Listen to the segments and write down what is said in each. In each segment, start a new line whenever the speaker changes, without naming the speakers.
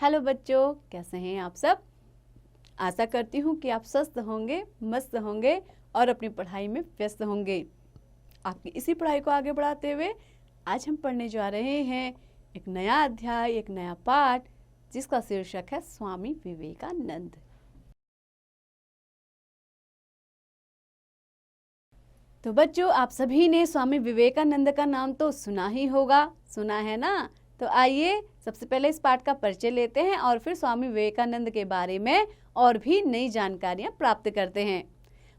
Hello बच्चों, कैसे हैं आप सब। आशा करती हूँ कि आप स्वस्थ होंगे, मस्त होंगे और अपनी पढ़ाई में व्यस्त होंगे। आपकी इसी पढ़ाई को आगे बढ़ाते हुए आज हम पढ़ने जा रहे हैं एक नया अध्याय, एक नया पाठ, जिसका शीर्षक है स्वामी विवेकानंद। तो बच्चों, आप सभी ने स्वामी विवेकानंद का नाम तो सुना ही होगा, सुना है ना। तो आइए सबसे पहले इस पाठ का परिचय लेते हैं और फिर स्वामी विवेकानंद के बारे में और भी नई जानकारियां प्राप्त करते हैं।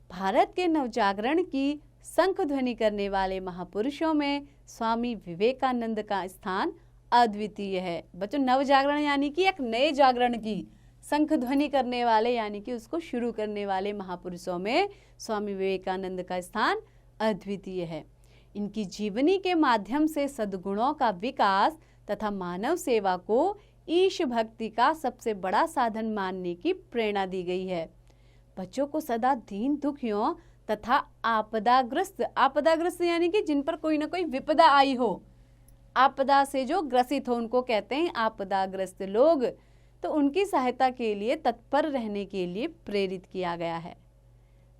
भारत के नवजागरण की शंख ध्वनि करने वाले महापुरुषों में स्वामी विवेकानंद का स्थान अद्वितीय है। बच्चों, नवजागरण यानी कि एक नए जागरण की शंख ध्वनि करने वाले यानी कि उसको शुरू करने वाले महापुरुषों में स्वामी विवेकानंद का स्थान अद्वितीय है। इनकी जीवनी के माध्यम से सद्गुणों का विकास तथा मानव सेवा को ईश भक्ति का सबसे बड़ा साधन मानने की प्रेरणा दी गई है। बच्चों को सदा दीन दुखियों तथा आपदाग्रस्त यानी कि जिन पर कोई ना कोई विपदा आई हो, आपदा से जो ग्रसित हो उनको कहते हैं आपदाग्रस्त लोग। तो उनकी सहायता के लिए तत्पर रहने के लिए प्रेरित किया गया है।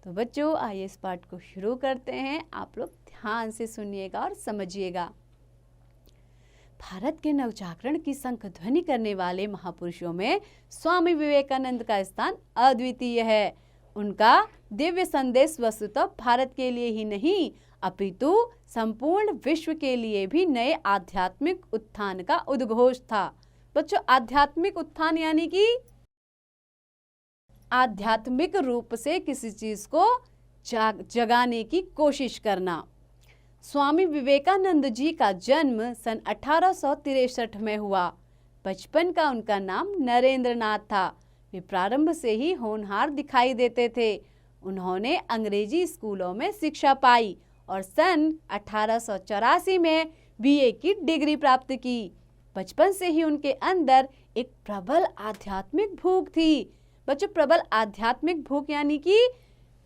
तो बच्चों, आइए इस पाठ को शुरू करते हैं। आप लोग ध्यान से सुनिएगा और समझिएगा। भारत के नवजागरण की शंख ध्वनि करने वाले महापुरुषों में स्वामी विवेकानंद का स्थान अद्वितीय है। उनका दिव्य संदेश वस्तुतः भारत के लिए ही नहीं अपितु संपूर्ण विश्व के लिए भी नए आध्यात्मिक उत्थान का उद्घोष था। बच्चों, आध्यात्मिक उत्थान यानी कि आध्यात्मिक रूप से किसी चीज को जगाने की कोशिश करना। स्वामी विवेकानंद जी का जन्म सन 1863 में हुआ। बचपन का उनका नाम नरेंद्र नाथ था। वे प्रारंभ से ही होनहार दिखाई देते थे। उन्होंने अंग्रेजी स्कूलों में शिक्षा पाई और सन 1884 में बीए की डिग्री प्राप्त की। बचपन से ही उनके अंदर एक प्रबल आध्यात्मिक भूख थी। बच्चों, प्रबल आध्यात्मिक भूख यानी कि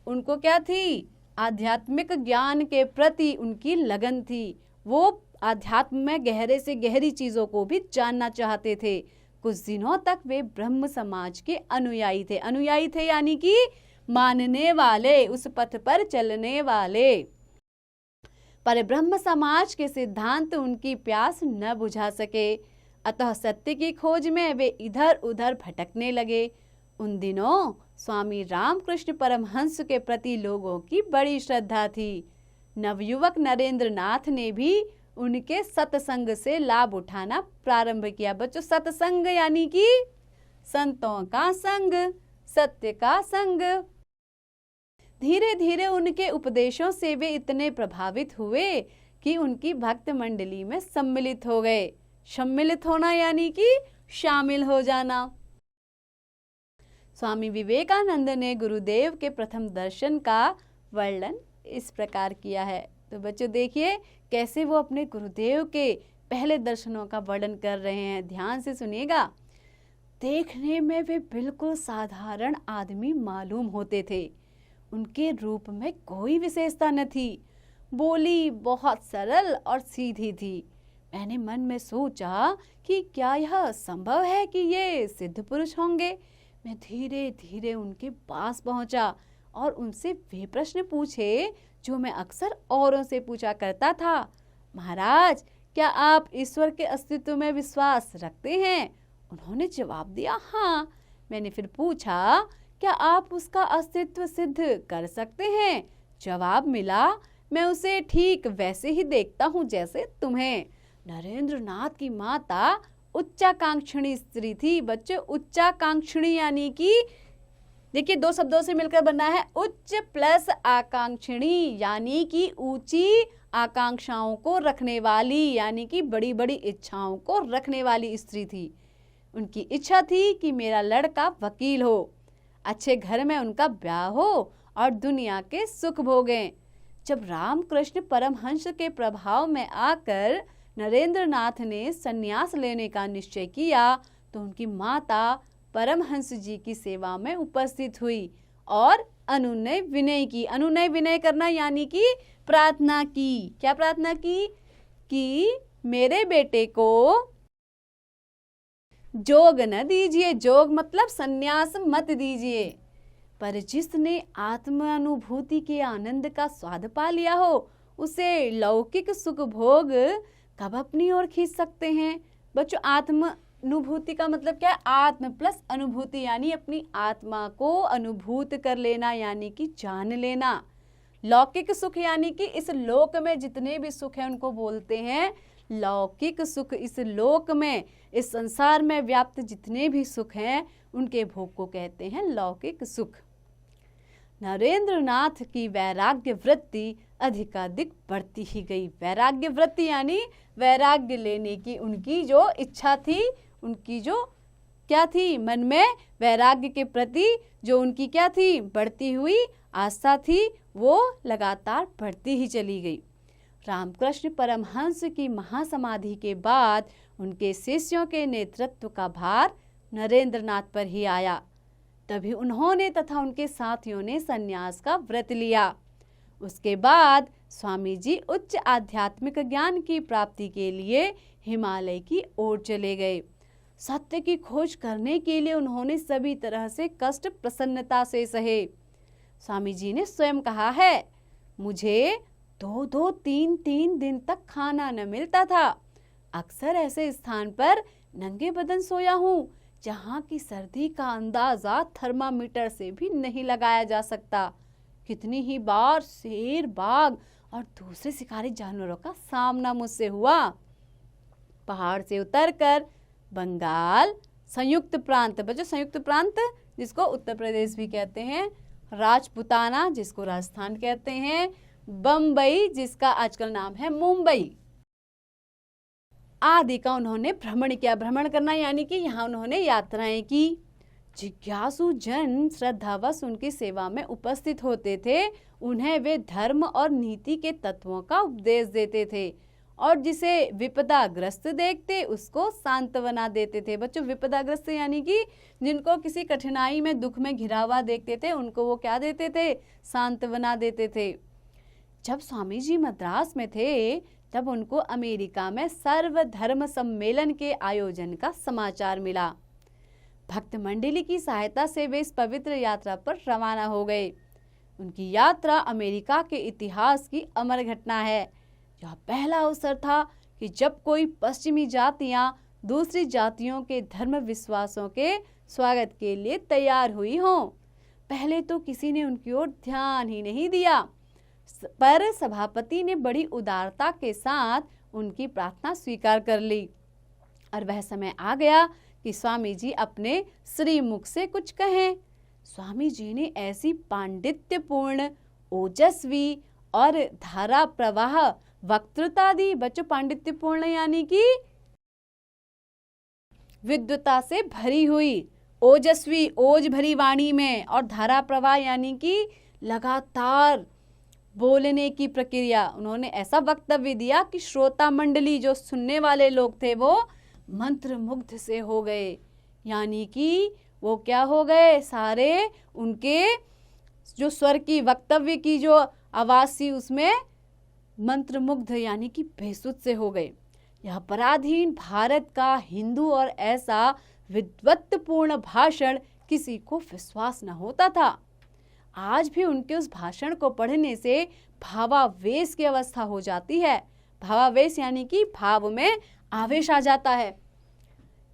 उनको क्या थी? आध्यात्मिक ज्ञान के प्रति उनकी लगन थी। वो आध्यात्म में गहरे से गहरी चीजों को भी जानना चाहते थे। कुछ दिनों तक वे ब्रह्म समाज के अनुयायी थे। अनुयायी थे यानी कि मानने वाले, उस पथ पर चलने वाले। पर ब्रह्म समाज के सिद्धांत उनकी प्यास न बुझा सके, अतः सत्य की खोज में वे इधर उधर भटकने लगे। उन दिनों स्वामी रामकृष्ण परमहंस के प्रति लोगों की बड़ी श्रद्धा थी। नवयुवक नरेंद्र नाथ ने भी उनके सत्संग से लाभ उठाना प्रारंभ किया। बच्चों, सत्संग यानी कि संतों का संग, सत्य का संग। धीरे धीरे उनके उपदेशों से वे इतने प्रभावित हुए कि उनकी भक्त मंडली में सम्मिलित हो गए। सम्मिलित होना यानी कि शामिल हो जाना। स्वामी विवेकानंद ने गुरुदेव के प्रथम दर्शन का वर्णन इस प्रकार किया है। तो बच्चों देखिए कैसे वो अपने गुरुदेव के पहले दर्शनों का वर्णन कर रहे हैं। ध्यान से सुनिएगा। देखने में वे बिल्कुल साधारण आदमी मालूम होते थे। उनके रूप में कोई विशेषता न थी। बोली बहुत सरल और सीधी थी। मैंने मन में सोचा कि क्या यह संभव है कि ये सिद्ध पुरुष होंगे। मैं धीरे धीरे उनके पास पहुंचा और उनसे वे प्रश्न पूछे जो मैं अक्सर औरों से पूछा करता था। महाराज, क्या आप ईश्वर के अस्तित्व में विश्वास रखते हैं? उन्होंने जवाब दिया, हाँ। मैंने फिर पूछा, क्या आप उसका अस्तित्व सिद्ध कर सकते हैं? जवाब मिला, मैं उसे ठीक वैसे ही देखता हूँ जैसे तुम्हें। नरेंद्र नाथ की माता उच्चाकांक्षिणी स्त्री थी। बच्चे, उच्चाकांक्षिणी यानी कि देखिए दो शब्दों से मिलकर बना है उच्च प्लस आकांक्षिणी, यानी कि ऊंची आकांक्षाओं को रखने वाली, यानी कि बड़ी बड़ी इच्छाओं को रखने वाली स्त्री थी। उनकी इच्छा थी कि मेरा लड़का वकील हो, अच्छे घर में उनका ब्याह हो और दुनिया के सुख भोगें। जब रामकृष्ण परमहंस के प्रभाव में आकर नरेंद्र नाथ ने संन्यास लेने का निश्चय किया तो उनकी माता परमहंस जी की सेवा में उपस्थित हुई और अनुनय विनय की। अनुनय विनय करना यानी कि प्रार्थना की। क्या प्रार्थना की? कि मेरे बेटे को जोग न दीजिए, जोग मतलब संन्यास मत दीजिए। पर जिसने आत्मानुभूति के आनंद का स्वाद पा लिया हो, उसे लौकिक सुख भोग कब अपनी ओर खींच सकते हैं। बच्चों, आत्मानुभूति का मतलब क्या है? आत्म प्लस अनुभूति, यानी अपनी आत्मा को अनुभूत कर लेना, यानी कि जान लेना। लौकिक सुख यानी कि इस लोक में जितने भी सुख हैं उनको बोलते हैं लौकिक सुख। इस लोक में, इस संसार में व्याप्त जितने भी सुख हैं उनके भोग को कहते हैं लौकिक सुख। नरेंद्रनाथ की वैराग्य वृत्ति अधिकाधिक बढ़ती ही गई। वैराग्य वृत्ति यानी वैराग्य लेने की उनकी जो इच्छा थी, उनकी जो क्या थी, मन में वैराग्य के प्रति जो उनकी क्या थी, बढ़ती हुई आस्था थी, वो लगातार बढ़ती ही चली गई। रामकृष्ण परमहंस की महासमाधि के बाद उनके शिष्यों के नेतृत्व का भार नरेंद्रनाथ पर ही आया। तभी उन्होंने तथा उनके साथियों ने संन्यास का व्रत लिया। उसके बाद स्वामी जी उच्च आध्यात्मिक ज्ञान की प्राप्ति के लिए हिमालय की ओर चले गए। सत्य की खोज करने के लिए उन्होंने सभी तरह से कष्ट प्रसन्नता से सहे। स्वामी जी ने स्वयं कहा है, मुझे 2-2, 3-3 दिन तक खाना न मिलता था। अक्सर ऐसे स्थान पर नंगे बदन सोया हूँ जहाँ की सर्दी का अंदाजा थर्मामीटर से भी नहीं लगाया जा सकता। कितनी ही बार शेर, बाघ और दूसरे शिकारी जानवरों का सामना मुझसे हुआ। पहाड़ से उतरकर बंगाल, संयुक्त प्रांत, बच्चों संयुक्त प्रांत जिसको उत्तर प्रदेश भी कहते हैं, राजपुताना जिसको राजस्थान कहते हैं, बम्बई जिसका आजकल नाम है मुंबई आदि का उन्होंने भ्रमण किया। भ्रमण करना यानी कि यहाँ उन्होंने यात्राएं की। जिज्ञासु जन श्रद्धावश उनकी सेवा में उपस्थित होते थे। उन्हें वे धर्म और नीति के तत्वों का उपदेश देते थे और जिसे विपदाग्रस्त देखते उसको सांत्वना देते थे। बच्चों, विपदाग्रस्त यानी कि जिनको किसी कठिनाई में, दुख में घिरा हुआ देखते थे, उनको वो क्या देते थे? सांत्वना देते थे। जब स्वामी जी मद्रास में थे तब उनको अमेरिका में सर्वधर्म सम्मेलन के आयोजन का समाचार मिला। भक्त मंडली की सहायता से वे इस पवित्र यात्रा पर रवाना हो गए। उनकी यात्रा अमेरिका के इतिहास की अमर घटना है। यह पहला अवसर था कि जब कोई पश्चिमी जातियां दूसरी जातियों के धर्म विश्वासों के स्वागत के लिए तैयार हुई हों। पहले तो किसी ने उनकी ओर ध्यान ही नहीं दिया, पर सभापति ने बड़ी उदारता के साथ उनकी प्रार्थना स्वीकार कर ली और वह समय आ गया कि स्वामी जी अपने श्रीमुख से कुछ कहें। स्वामी जी ने ऐसी पांडित्यपूर्ण, ओजस्वी और धारा प्रवाह वक्तृता दी। बच्चों, पांडित्यपूर्ण यानी कि विद्वता से भरी हुई, ओजस्वी ओज भरी वाणी में, और धारा प्रवाह यानी कि लगातार बोलने की प्रक्रिया। उन्होंने ऐसा वक्तव्य दिया कि श्रोता मंडली, जो सुनने वाले लोग थे, वो मंत्र मुग्ध से हो गए। यानी कि वो क्या हो गए? सारे उनके जो स्वर की, वक्तव्य की जो आवाज थी उसमें मंत्रमुग्ध यानी कि बेसुध से हो गए। यह पराधीन भारत का हिंदू और ऐसा विद्वत्पूर्ण भाषण किसी को विश्वास न होता था। आज भी उनके उस भाषण को पढ़ने से भावावेश की अवस्था हो जाती है। भावावेश यानी कि भाव में आवेश आ जाता है।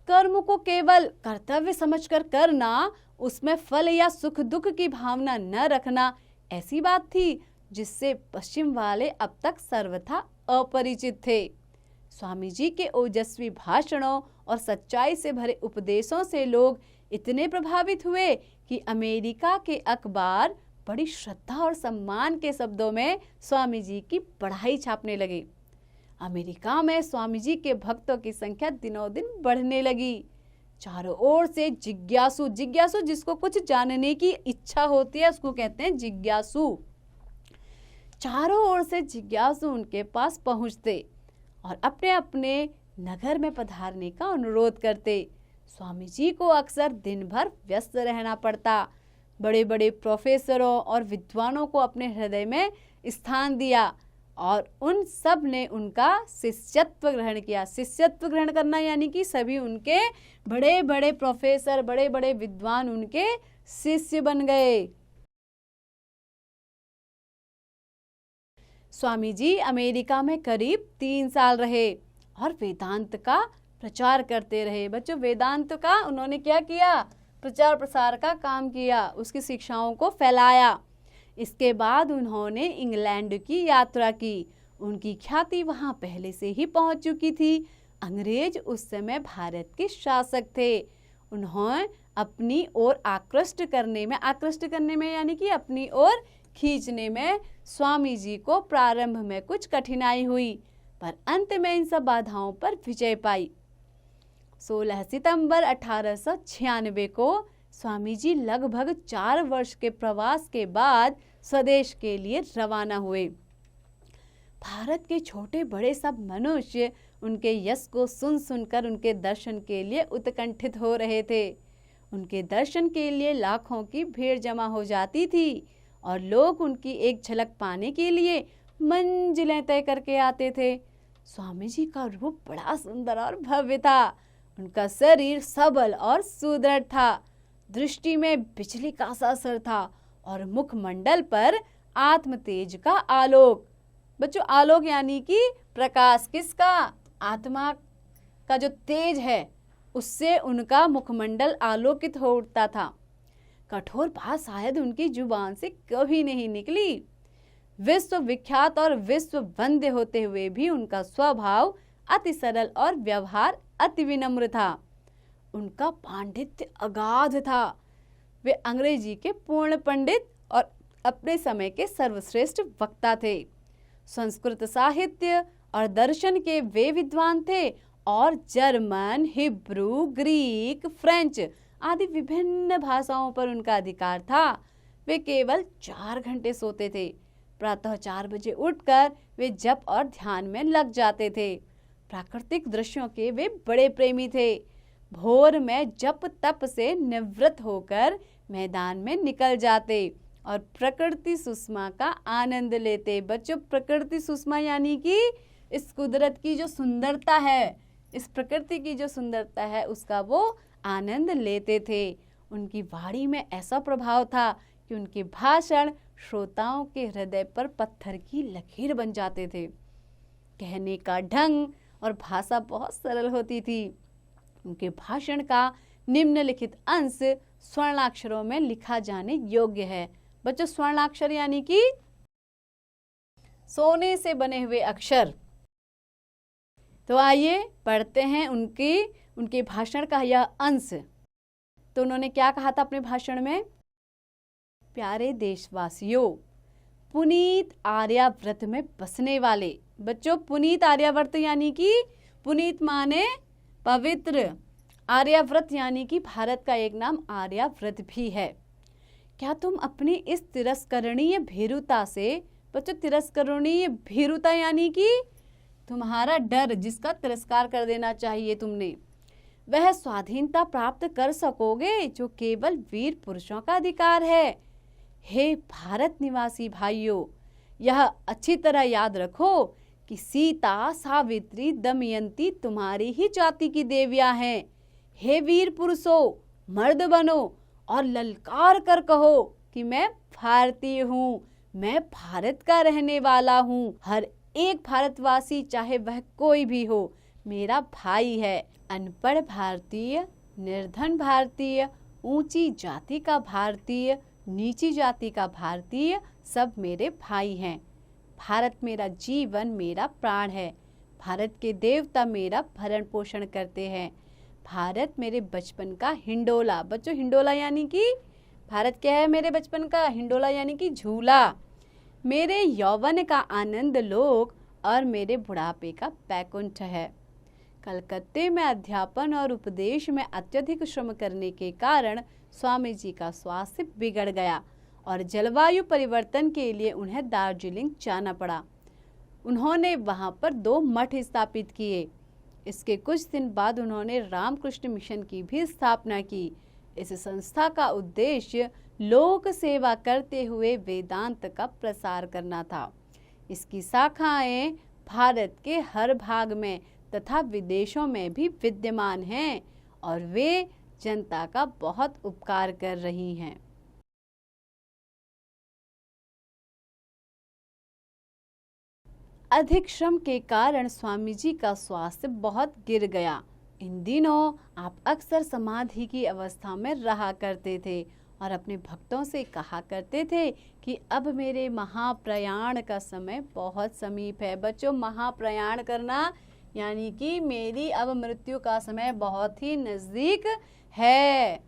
कर्म को केवल कर्तव्य समझकर करना, उसमें फल या सुख दुख की भावना न रखना, ऐसी बात थी जिससे पश्चिम वाले अब तक सर्वथा अपरिचित थे। स्वामी जी के ओजस्वी भाषणों और सच्चाई से भरे उपदेशों से लोग इतने प्रभावित हुए कि अमेरिका के अखबार बड़ी श्रद्धा और सम्मान के शब्दों में स्वामी जी की पढ़ाई छापने लगे। अमेरिका में स्वामी जी के भक्तों की संख्या दिनों दिन बढ़ने लगी। चारों ओर से जिज्ञासु, जिज्ञासु जिसको कुछ जानने की इच्छा होती है उसको कहते हैं जिज्ञासु। चारों ओर से जिज्ञासु उनके पास पहुंचते और अपने अपने नगर में पधारने का अनुरोध करते। स्वामी जी को अक्सर दिन भर व्यस्त रहना पड़ता। बड़े बड़े प्रोफेसरों और विद्वानों को अपने हृदय में स्थान दिया और उन सब ने उनका शिष्यत्व ग्रहण किया। शिष्यत्व ग्रहण करना यानी कि सभी उनके बड़े बड़े प्रोफेसर, बड़े बड़े विद्वान उनके शिष्य बन गए। स्वामी जी अमेरिका में करीब 3 साल रहे और वेदांत का प्रचार करते रहे। बच्चों, वेदांत का उन्होंने क्या किया? प्रचार प्रसार का काम किया, उसकी शिक्षाओं को फैलाया। इसके बाद उन्होंने इंग्लैंड की यात्रा की। उनकी ख्याति वहां पहले से ही पहुंच चुकी थी। अंग्रेज उस समय भारत के शासक थे। उन्होंने अपनी ओर आकृष्ट करने में यानी कि अपनी ओर खींचने में स्वामी जी को प्रारंभ में कुछ कठिनाई हुई, पर अंत में इन सब बाधाओं पर विजय पाई। 16 सितंबर 1896 को स्वामी जी लगभग 4 वर्ष के प्रवास के बाद स्वदेश के लिए रवाना हुए। भारत के छोटे बड़े सब मनुष्य उनके यश को सुन सुनकर उनके दर्शन के लिए उत्कंठित हो रहे थे। उनके दर्शन के लिए लाखों की भीड़ जमा हो जाती थी और लोग उनकी एक झलक पाने के लिए मंजिलें तय करके आते थे। स्वामी जी का रूप बड़ा सुंदर और भव्य था। उनका शरीर सबल और सुदृढ़ था। दृष्टि में बिजली का सा असर था और मुखमंडल पर आत्म तेज का आलोक। बच्चों, आलोक यानी कि प्रकाश। किसका? आत्मा का जो तेज है उससे उनका मुखमंडल आलोकित हो उठता था। कठोर बात शायद उनकी जुबान से कभी नहीं निकली। विश्व विख्यात और विश्व वंद्य होते हुए भी उनका स्वभाव अति सरल और व्यवहार अति विनम्र था। उनका पांडित्य अगाध था। वे अंग्रेजी के पूर्ण पंडित और अपने समय के सर्वश्रेष्ठ वक्ता थे। संस्कृत साहित्य और दर्शन के वे विद्वान थे और जर्मन, हिब्रू, ग्रीक, फ्रेंच आदि विभिन्न भाषाओं पर उनका अधिकार था। वे केवल 4 घंटे सोते थे। प्रातः 4 बजे उठकर वे जप और ध्यान में लग जाते थे। प्राकृतिक दृश्यों के वे बड़े प्रेमी थे। भोर में जप तप से निवृत्त होकर मैदान में निकल जाते और प्रकृति सुषमा का आनंद लेते। बच्चों, प्रकृति सुषमा यानी कि इस कुदरत की जो सुंदरता है, इस प्रकृति की जो सुंदरता है उसका वो आनंद लेते थे। उनकी वाणी में ऐसा प्रभाव था कि उनके भाषण श्रोताओं के हृदय पर पत्थर की लकीर बन जाते थे। कहने का ढंग और भाषा बहुत सरल होती थी। उनके भाषण का निम्नलिखित अंश स्वर्णाक्षरों में लिखा जाने योग्य है। बच्चों, स्वर्णाक्षर यानी कि सोने से बने हुए अक्षर। तो आइए पढ़ते हैं उनके भाषण का यह अंश। तो उन्होंने क्या कहा था अपने भाषण में? प्यारे देशवासियों, पुनीत आर्यावर्त में बसने वाले। बच्चों, पुनीत आर्यावर्त यानी कि पुनीत माने पवित्र, आर्यावर्त यानी कि भारत का एक नाम आर्यावर्त भी है। क्या तुम अपनी इस तिरस्करणीय भीरुता से, बच्चों तिरस्करणीय भीरुता यानी कि तुम्हारा डर, जिसका तिरस्कार कर देना चाहिए तुमने, वह स्वाधीनता प्राप्त कर सकोगे जो केवल वीर पुरुषों का अधिकार है। हे भारत निवासी भाइयों, यह अच्छी तरह याद रखो कि सीता, सावित्री, दमयंती तुम्हारी ही जाति की देवियां हैं। हे वीर पुरुषों, मर्द बनो और ललकार कर कहो कि मैं भारतीय हूँ, मैं भारत का रहने वाला हूँ। हर एक भारतवासी, चाहे वह कोई भी हो, मेरा भाई है। अनपढ़ भारतीय, निर्धन भारतीय, ऊंची जाति का भारतीय, नीची जाति का भारतीय, सब मेरे भाई हैं। भारत मेरा जीवन, मेरा प्राण है। भारत के देवता मेरा भरण पोषण करते हैं। भारत मेरे बचपन का हिंडोला। बच्चों, हिंडोला यानी कि भारत क्या है? मेरे बचपन का हिंडोला यानी कि झूला। मेरे यौवन का आनंद लोक और मेरे बुढ़ापे का बैकुंठ है। कलकत्ते में अध्यापन और उपदेश में अत्यधिक श्रम करने के कारण स्वामी जी का स्वास्थ्य बिगड़ गया और जलवायु परिवर्तन के लिए उन्हें दार्जिलिंग जाना पड़ा। उन्होंने वहां पर 2 मठ स्थापित किए। इसके कुछ दिन बाद उन्होंने रामकृष्ण मिशन की भी स्थापना की। इस संस्था का उद्देश्य लोक सेवा करते हुए वेदांत का प्रसार करना था। इसकी शाखाएं भारत के हर भाग में तथा विदेशों में भी विद्यमान हैं और वे जनता का बहुत उपकार कर रही हैं। अधिक श्रम के कारण स्वामी जी का स्वास्थ्य बहुत गिर गया। इन दिनों आप अक्सर समाधि की अवस्था में रहा करते थे और अपने भक्तों से कहा करते थे कि अब मेरे महाप्रयाण का समय बहुत समीप है। बच्चों, महाप्रयाण करना यानी कि मेरी अब मृत्यु का समय बहुत ही नज़दीक है।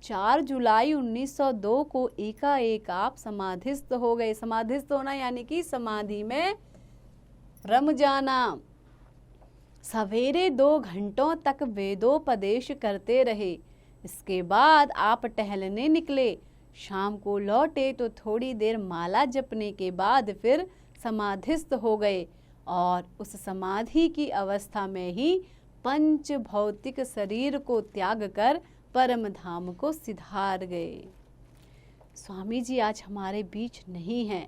4 जुलाई 1902 को एकाएक आप समाधिस्थ हो गए। समाधिस्थ होना यानी कि समाधि में रम जाना। सवेरे 2 घंटों तक वेदोपदेश करते रहे। इसके बाद आप टहलने निकले। शाम को लौटे तो थोड़ी देर माला जपने के बाद फिर समाधिस्थ हो गए और उस समाधि की अवस्था में ही पंच भौतिक शरीर को त्याग कर परम धाम को सिधार गए। स्वामी जी आज हमारे बीच नहीं हैं,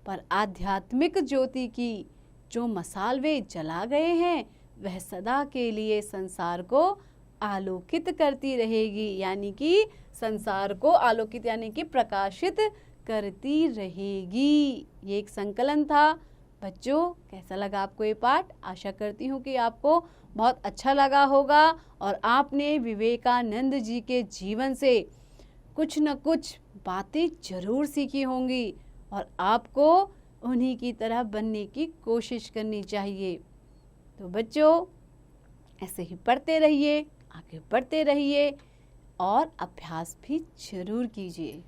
पर आध्यात्मिक ज्योति की जो मसाल वे जला गए हैं वह सदा के लिए संसार को आलोकित करती रहेगी, यानी कि संसार को आलोकित यानी कि प्रकाशित करती रहेगी। ये एक संकलन था। बच्चों, कैसा लगा आपको ये पाठ? आशा करती हूँ कि आपको बहुत अच्छा लगा होगा और आपने विवेकानंद जी के जीवन से कुछ न कुछ बातें जरूर सीखी होंगी और आपको उन्हीं की तरह बनने की कोशिश करनी चाहिए। तो बच्चों, ऐसे ही पढ़ते रहिए, आगे बढ़ते रहिए और अभ्यास भी जरूर कीजिए।